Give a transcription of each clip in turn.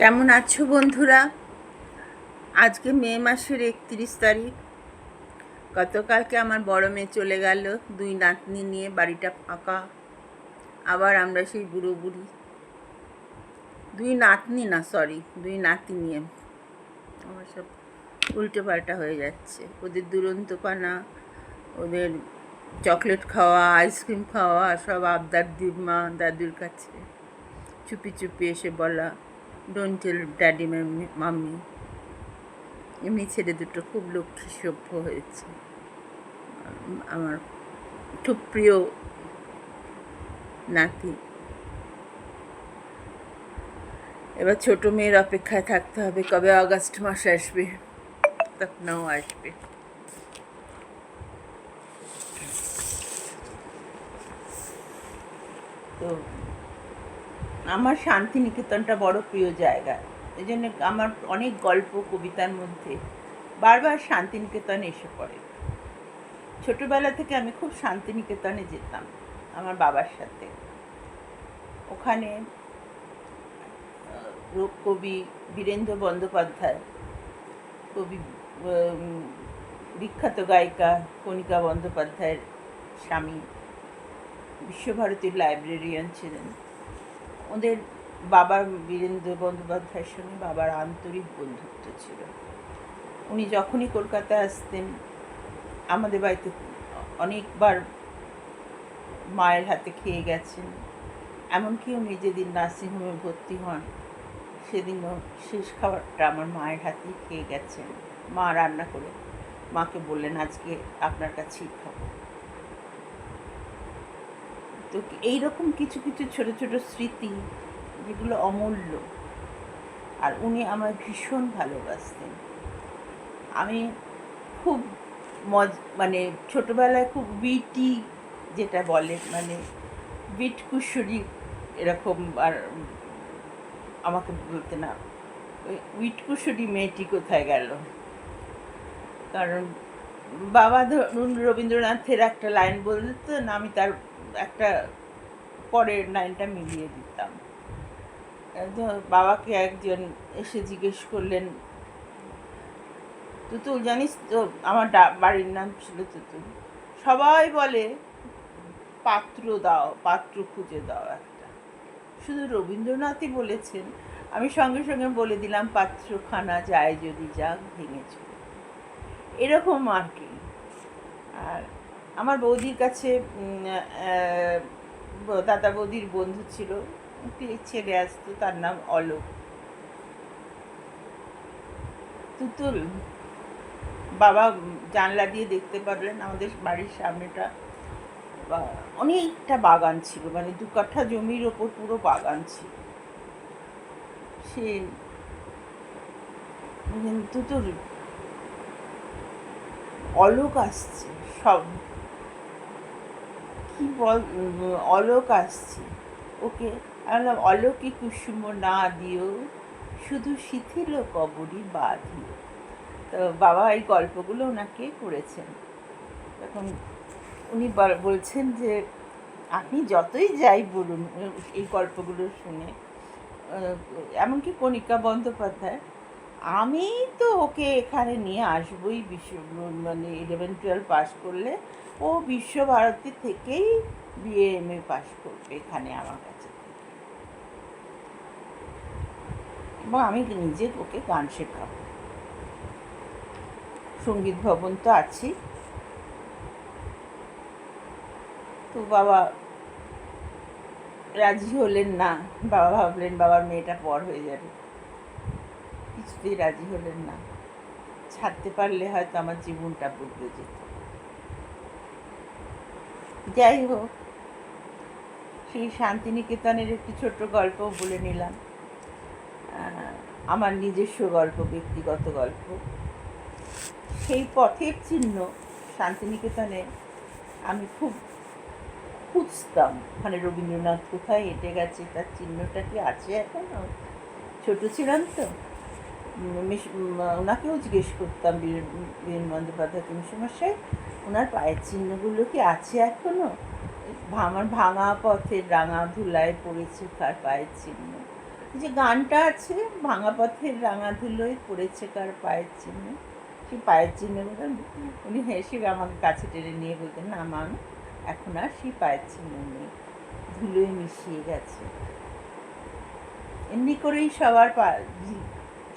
কেমন আছো বন্ধুরা? আজকে মে মাসের 31 তারিখ। গতকালকে আমার বড় মেয়ে চলে গেল 2 নাতনি নিয়ে, বাড়িটা ফাঁকা। আবার আমরা সেই বুড়ো বুড়ি, 2 নাতনি না, সরি, 2 নাতি নিয়ে। আমার সব উল্টো পাল্টা হয়ে যাচ্ছে। ওদের দুরন্তপানা, ওদের চকলেট খাওয়া, আইসক্রিম খাওয়া, সব আবদার মা দাদুর কাছে চুপি চুপি এসে বলা, ডোন্ট টেল ড্যাডি মাম্মি। এমনি ছেলে দুটো খুব লক্ষ্মী সভ্য হয়েছে। আমার খুব প্রিয় নাতি। এবার ছোট মেয়ের অপেক্ষায় থাকতে হবে, কবে আগস্ট মাস আসবে, তখনও আসবে। তো আমার শান্তিনিকেতনটা বড় প্রিয় জায়গা। এই জন্য আমার অনেক গল্প কবিতার মধ্যে বারবার শান্তিনিকেতন এসে পড়ে। ছোটবেলা থেকে আমি খুব শান্তিনিকেতনে যেতাম আমার বাবার সাথে। ওখানে কবি বীরেন্দ্র বন্দ্যোপাধ্যায়, কবি বিখ্যাত গায়িকা কণিকা বন্দ্যোপাধ্যায়ের স্বামী বিশ্বভারতীর লাইব্রেরিয়ান ছিলেন। ওদের বাবার, বীরেন্দ্র বন্দ্যোপাধ্যায়ের সঙ্গে বাবার আন্তরিক বন্ধুত্ব ছিল। উনি যখনই কলকাতায় আসতেন আমাদের বাড়িতে অনেকবার মায়ের হাতে খেয়ে গেছেন। এমনকি উনি যেদিন নার্সিংহোমে ভর্তি হন সেদিনও শেষ খাবারটা আমার মায়ের হাতেই খেয়ে গেছেন। মা রান্না করে মাকে বললেন, আজকে আপনার কাছেই খাবো। তো এইরকম কিছু কিছু ছোট ছোট স্মৃতি যেগুলো অমূল্য। আর উনি আমায় ভীষণ ভালোবাসতেন। আমি খুব মানে ছোটোবেলায় খুব উইটি, যেটা বলে, মানে বিটকুশরি এরকম। আর আমাকে বলতে না, ওই উইটকুশরি মেয়েটি কোথায় গেল। কারণ বাবা ধরুন রবীন্দ্রনাথের একটা লাইন বলতেন, আমি তার একটা পরের লাইনটা মিলিয়ে দিতাম। বাবাকে একজন এসে জিজ্ঞেস করলেন, তুতুল জানিস তো, আমার বাড়ির নাম ছিল তুতুল, সবাই বলে পাত্র দাও, পাত্র খুঁজে দাও একটা, শুধু রবীন্দ্রনাথই বলেছেন। আমি সঙ্গে সঙ্গে বলে দিলাম, পাত্রখানা যায় যদি যাক ভেঙেছ, এরকম আর কি। আর আমার বৌদির কাছে দাদা বৌদির বন্ধু ছিল, একটি ছেলে আসতো, তার নাম অলোক। তুতুল, বাবা জানলা দিয়ে দেখতে পারলেন আমাদের বাড়ির সামনেটা অনেকটা বাগান ছিল, মানে 2 কাঠা জমির ওপর পুরো বাগান ছিল। সে তুতুল, অলোক আসছে, সব কি বল, অলোক আসছে ওকে। আমি বললাম, অলোকই কুসুম না দিও, শুধু শিথিল কবরই বাঁধিও। তো বাবা এই গল্পগুলো ওনাকে করেছেন। তখন উনি বলছেন যে আপনি যতই যাই বলুন এই গল্পগুলো শুনে, এমনকি কণিকা বন্দ্যোপাধ্যায়, আমি তো ওকে এখানে নিয়ে আসবোই, মানে 11-12 পাস করলে ও বিশ্বভারতী থেকেই বিএ MA পাস করবে এখানে আমার কাছে, এবং আমি নিজে ওকে গান শেখাবো। সঙ্গীত ভবন তো আছি। তো বাবা রাজি হলেন না। বাবা ভাবলেন বাবার মেয়েটা পর হয়ে যাবে, কিছুতেই রাজি হলেন না। ছাড়তে পারলে হয়তো আমার জীবনটা বদলে যেত। যাই হোক, সেই শান্তিনিকেতনের একটি ছোট্ট গল্প বলে নিলাম, আমার নিজস্ব গল্প, ব্যক্তিগত গল্প। সেই পথের চিহ্ন শান্তিনিকেতনে আমি খুব খুঁজতাম, মানে রবীন্দ্রনাথ কোথায় হেঁটে গেছে, তার চিহ্নটা কি আছে এখনো। ছোটো ছিলাম তো, ওনাকেও জিজ্ঞেস করতাম, বীরেন বন্দ্যোপাধ্যায় মশাই, ওনার পায়ের চিহ্নগুলো কি আছে এখনো? আমার ভাঙা পথের রাঙা ধুলায় পড়েছে তার পায়ের চিহ্ন। যে গানটা আছে, ভাঙা পথের রাঙা ধুলোয় পড়েছে কার পায়ের চিহ্ন, সেই পায়ের চিহ্ন উনি হেসে আমাকে কাছে টেনে নিয়ে বলতেন, না মা, এখন আর সেই পায়ের চিহ্ন নেই, ধুলোয় মিশিয়ে গেছে। এমনি করেই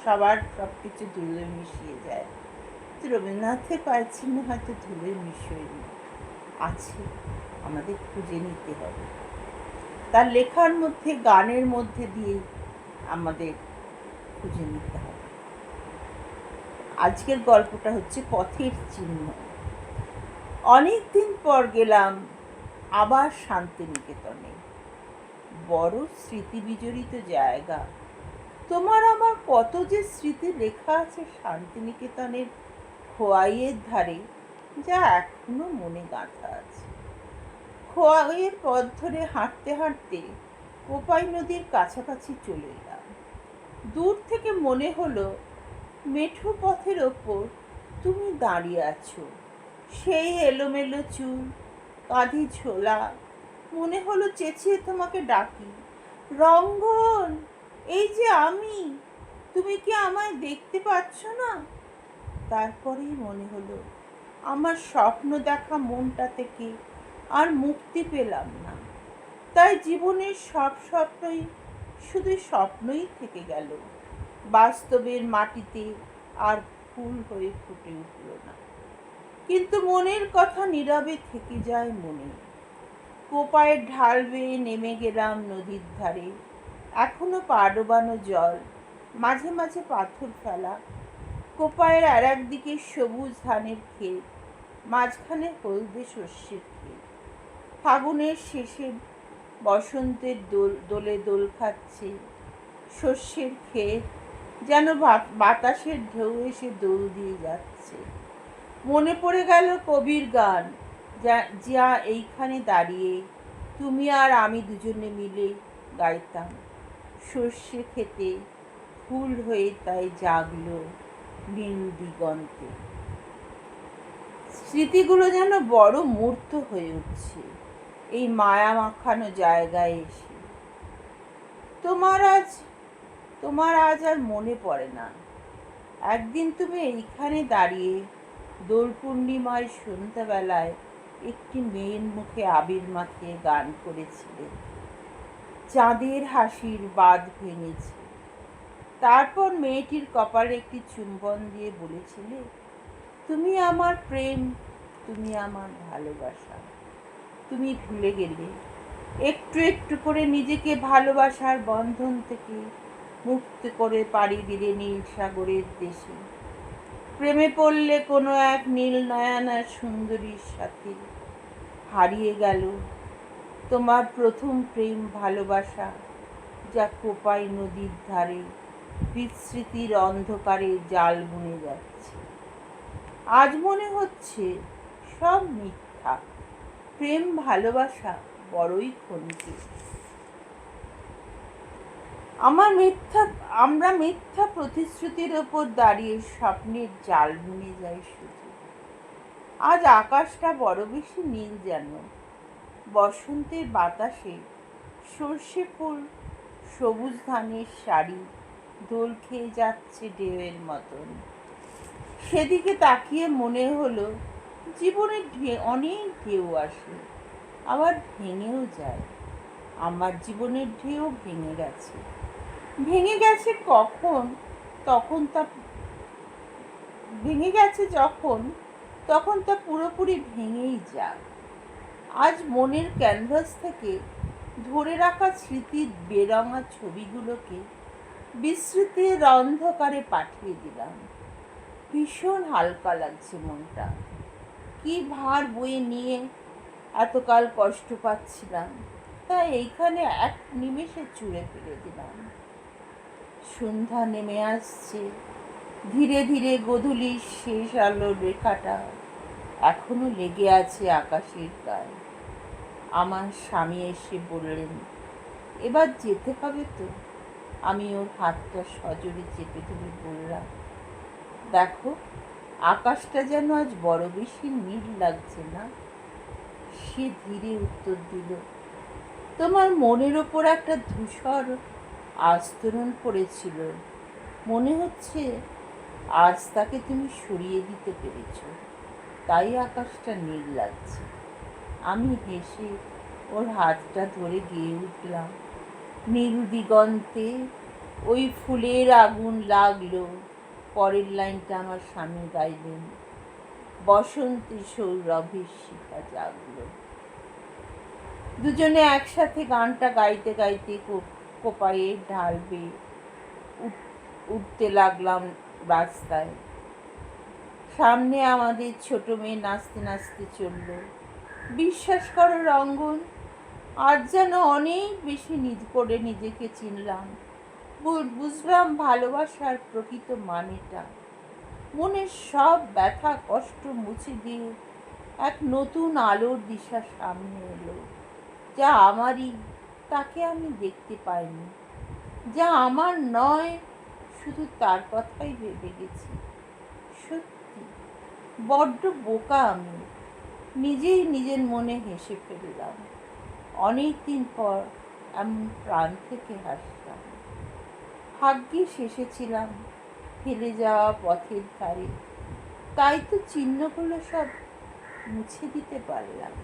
সবার সব কিছু ধুলোয় মিশিয়ে যায়। রবীন্দ্রনাথের পায়ের চিহ্ন হয়তো ধুলোয় মিশিয়ে আছে, আমাদের খুঁজে নিতে হবে। তার লেখার মধ্যে, গানের মধ্যে দিয়ে আমাদের খুঁজে নিতে হবে। আজকের গল্পটা হচ্ছে পথের চিহ্ন। অনেক দিন পর গেলাম আবার শান্তিনিকেতনে। বড় স্মৃতি বিজড়িত জায়গা। তোমার আমার কত যে স্মৃতি লেখা আছে শান্তিনিকেতনের খোয়াইয়ের ধারে, যা এখনো মনে গাঁথা আছে। খোয়াইয়ের পথ ধরে হাঁটতে হাঁটতে কোপাই নদীর কাছাকাছি চলে এলাম। দূর থেকে মনে হলো মেঠো পথের ওপর তুমি দাঁড়িয়ে আছো, সেই এলোমেলো চুল, কাঁধে ঝোলা। মনে হলো চেঁচিয়ে তোমাকে ডাকি, রঙ্গন, এই যে আমি, তুমি কি আমায় দেখতে পাচ্ছ না? তারপরেই মনে হলো আমার স্বপ্ন দেখা মনটা থেকে আর মুক্তি পেলাম না। তাই জীবনের সব স্বপ্নই শুধু স্বপ্নই থেকে গেল, বাস্তবের মাটিতে আর ফুল হয়ে ফুটে উঠল না। কিন্তু মনের কথা নীরবে থেকে যায় মনে। কোপায়ের ঢাল বেয়ে নেমে গেলাম নদীর ধারে। এখনো পা ডোবানো জল, মাঝে মাঝে পাথর ফেলা। কোপায়ের আর একদিকে সবুজ ধানের ক্ষেত, মাঝখানে হলদে শস্যের ক্ষেত। ফাগুনের শেষে বসন্তের দোলে দোল খাচ্ছে শস্যের ক্ষেত, যেন বাতাসের ঢেউ এসে দোল দিয়ে যাচ্ছে। মনে পড়ে গেল কবির গান, যা এইখানে দাঁড়িয়ে তুমি আর আমি দুজনে মিলে গাইতাম। সর্ষে খেতে ফুল হয়ে তাই জাগলো নীল দিগন্তে। স্মৃতিগুলো যেন বড় মূর্ত হয়ে উঠছে এই মায়া মাখানো জায়গায় এসে। তোমার আজ আর মনে পড়ে না। একদিন তুমি এইখানে দাঁড়িয়ে দোল পূর্ণিমায় সন্ধ্যাবেলায় একটি মেয়ের মুখে আবির মাখিয়ে গান করেছিলে। চাঁদের হাসির বাঁধ ভেঙেছে। তারপর মেয়েটির কপালে একটি চুম্বন দিয়ে বলেছিলে, তুমি আমার প্রেম, তুমি আমার ভালোবাসা। তুমি ভুলে গেলে। একটু একটু করে নিজেকে ভালোবাসার বন্ধন থেকে মুক্ত করে পাড়ি দিলে নীল সাগরের দেশে। প্রেমে পড়লে কোনো এক নীল নয়নার সুন্দরীর সাথে। হারিয়ে গেল তোমার প্রথম প্রেম ভালোবাসা, যা কোপাই নদীর ধারে বিস্মৃতির অন্ধকারে জাল বুনে যাচ্ছে। আজ মনে হচ্ছে সব মিথ্যা, প্রেম ভালোবাসা বড়ই ক্ষণিকের। আমরা মিথ্যা প্রতিশ্রুতির ওপর দাঁড়িয়ে স্বপ্নের জাল বুনে যাই শুধু। আজ আকাশটা বড় বেশি নীল যেন। বসন্তের বাতাসে সর্ষে ফুল, সবুজ ধানের শাড়ি দোল খেয়ে যাচ্ছে ঢেউয়ের মতন। সেদিকে তাকিয়ে মনে হলো জীবনে অনেক ঢেউ আসে, আবার ভেঙেও যায়। আমার জীবনের ঢেউ ভেঙে গেছে। ভেঙে গেছে কখন? ভেঙে গেছে যখন, তখন তা পুরোপুরি ভেঙেই যাক। আজ মনের ক্যানভাস থেকে ধরে রাখা স্মৃতির বেরঙা ছবিগুলোকে বিস্মৃতির অন্ধকারে পাঠিয়ে দিলাম। ভীষণ হালকা লাগছে মনটা। কি ভার বয়ে নিয়ে এতকাল কষ্ট পাচ্ছিলাম, তাই এইখানে এক নিমেষে ছুঁড়ে ফেলে দিলাম। সন্ধ্যা নেমে আসছে ধীরে ধীরে। গোধূলির শেষ আলোর রেখাটা এখনো লেগে আছে আকাশের গায়ে। আমার স্বামী এসে বললেন, এবার যেতে হবে তো। আমি ওর হাতটা সজোরে চেপে ধরে বললাম, দেখো আকাশটা যেন আজ বড় বেশি নীল লাগছে না। সে ধীরে উত্তর দিল, তোমার মনের ওপর একটা ধূসর আস্তরণ পড়েছিল। মনে হচ্ছে আজ তাকে তুমি সরিয়ে দিতে পেরেছ, তাই আকাশটা নীল লাগছে। আমি হেসে ওর হাতটা ধরে গেয়ে উঠলাম, নীল দিগন্তে ওই ফুলের আগুন লাগলো। পরের লাইনটা আমার স্বামী গাইলেন, বসন্তে সৌরভের শিখা জাগলো। দুজনে একসাথে গানটা গাইতে গাইতে কোপাইয়ের ঢাল বেয়ে উঠতে লাগলাম রাস্তায়। সামনে আমাদের ছোট মেয়ে নাচতে নাচতে চলল। বিশ্বাস করো রঙ্গন, আজ যেন অনেক বেশি করে নিজেকে চিনলাম, বুঝলাম ভালোবাসার প্রকৃত মানেটা। মনের সব ব্যথা কষ্ট মুছে দিয়ে এক নতুন আলোর দিশা সামনে এলো। যা আমারই, তাকে আমি দেখতে পাইনি। যা আমার নয়, শুধু তার কথাই ভেবে গেছি। সত্যি বড্ড বোকা আমি। নিজেই নিজের মনে হেসে ফেললাম। অনেক দিন পর এমন প্রাণ থেকে হাসলাম। ভাগ্যিস এসেছিলাম ফেলে যাওয়া পথের ধারে, তাই তো চিহ্নগুলো সব মুছে দিতে পারলাম।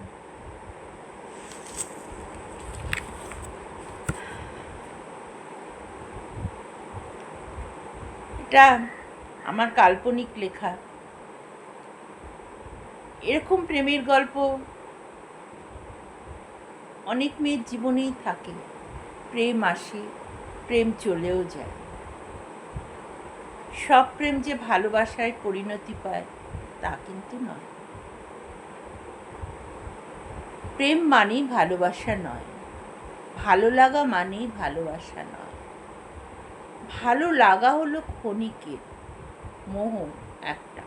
এটা আমার কাল্পনিক লেখা। এরকম প্রেমের গল্প অনেক মেয়ের জীবনেই থাকে। প্রেম আসে, প্রেম চলেও যায়। সব প্রেম যে ভালোবাসায় পরিণতি পায় তা কিন্তু নয়। প্রেম মানেই ভালোবাসা নয়, ভালো লাগা মানেই ভালোবাসা নয়। ভালো লাগা হলো ক্ষণিকের, মোহ একটা।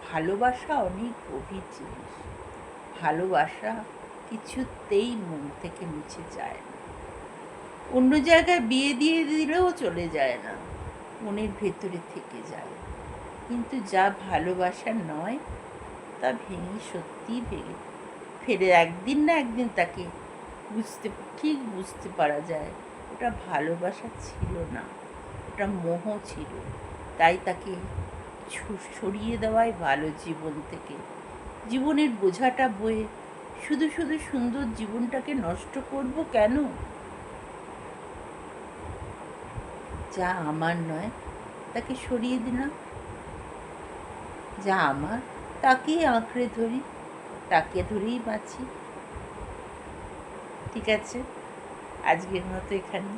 ভালোবাসা অনেক গভীর জিনিস। ভালোবাসা কিছুতেই মন থেকে মুছে যায় না। অন্য জায়গায় বিয়ে দিয়ে দিলেও চলে যায় না, মনের ভেতরে থেকে যায়। কিন্তু যা ভালোবাসা নয় তা ভেঙে সত্যিই ফেরে একদিন না একদিন তাকে বুঝতে পারা যায় ওটা ভালোবাসা ছিল না, ওটা মোহ ছিল। তাই তাকে সরিয়ে দেওয়াই ভালো জীবন থেকে। জীবনের বোঝাটা বয়ে শুধু শুধু সুন্দর জীবনটাকে নষ্ট করব কেন? যা আমার নয় তাকে সরিয়ে দিলাম, যা আমার তাকেই আঁকড়ে ধরি, তাকে ধরেই বাঁচি। ঠিক আছে, আজকের মতো এখানে।